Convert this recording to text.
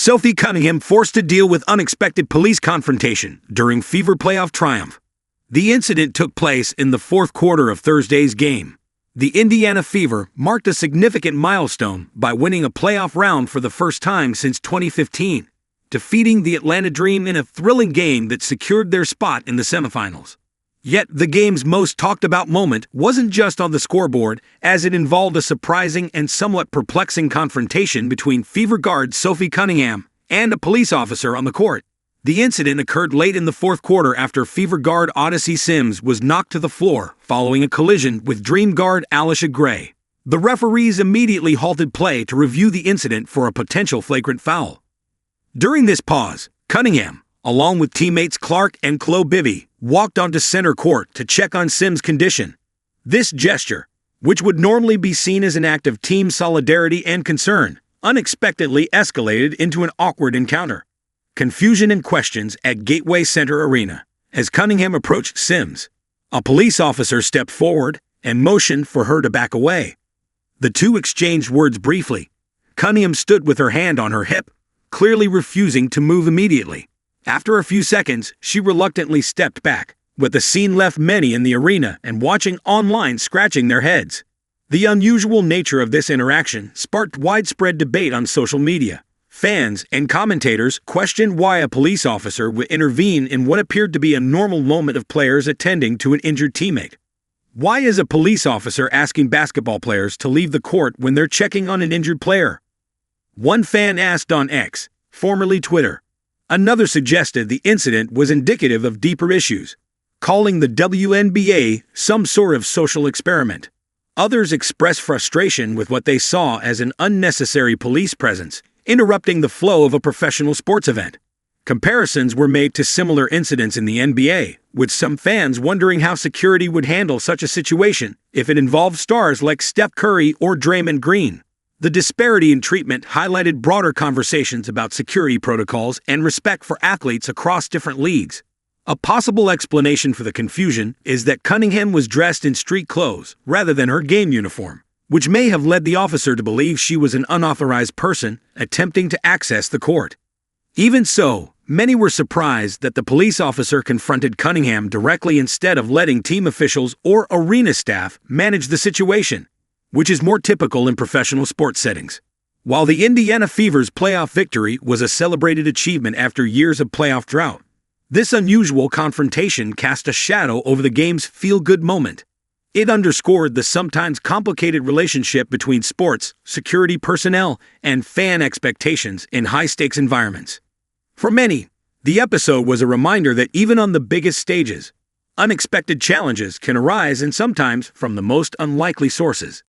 Sophie Cunningham forced to deal with unexpected police confrontation during Fever playoff triumph. The incident took place in the fourth quarter of Thursday's game. The Indiana Fever marked a significant milestone by winning a playoff round for the first time since 2015, defeating the Atlanta Dream in a thrilling game that secured their spot in the semifinals. Yet the game's most talked-about moment wasn't just on the scoreboard, as it involved a surprising and somewhat perplexing confrontation between Fever guard Sophie Cunningham and a police officer on the court. The incident occurred late in the fourth quarter after Fever guard Odyssey Sims was knocked to the floor following a collision with Dream guard Alicia Gray. The referees immediately halted play to review the incident for a potential flagrant foul. During this pause, Cunningham, along with teammates Clark and Chloe Bivy, walked onto center court to check on Sims' condition. This gesture, which would normally be seen as an act of team solidarity and concern, unexpectedly escalated into an awkward encounter. Confusion and questions at Gateway Center Arena. As Cunningham approached Sims, a police officer stepped forward and motioned for her to back away. The two exchanged words briefly. Cunningham stood with her hand on her hip, clearly refusing to move immediately. After a few seconds, she reluctantly stepped back, but the scene left many in the arena and watching online scratching their heads. The unusual nature of this interaction sparked widespread debate on social media. Fans and commentators questioned why a police officer would intervene in what appeared to be a normal moment of players attending to an injured teammate. Why is a police officer asking basketball players to leave the court when they're checking on an injured player? One fan asked on X, formerly Twitter. Another suggested the incident was indicative of deeper issues, calling the WNBA some sort of social experiment. Others expressed frustration with what they saw as an unnecessary police presence, interrupting the flow of a professional sports event. Comparisons were made to similar incidents in the NBA, with some fans wondering how security would handle such a situation if it involved stars like Steph Curry or Draymond Green. The disparity in treatment highlighted broader conversations about security protocols and respect for athletes across different leagues. A possible explanation for the confusion is that Cunningham was dressed in street clothes rather than her game uniform, which may have led the officer to believe she was an unauthorized person attempting to access the court. Even so, many were surprised that the police officer confronted Cunningham directly instead of letting team officials or arena staff manage the situation, which is more typical in professional sports settings. While the Indiana Fever's playoff victory was a celebrated achievement after years of playoff drought, this unusual confrontation cast a shadow over the game's feel-good moment. It underscored the sometimes complicated relationship between sports, security personnel, and fan expectations in high-stakes environments. For many, the episode was a reminder that even on the biggest stages, unexpected challenges can arise and sometimes from the most unlikely sources.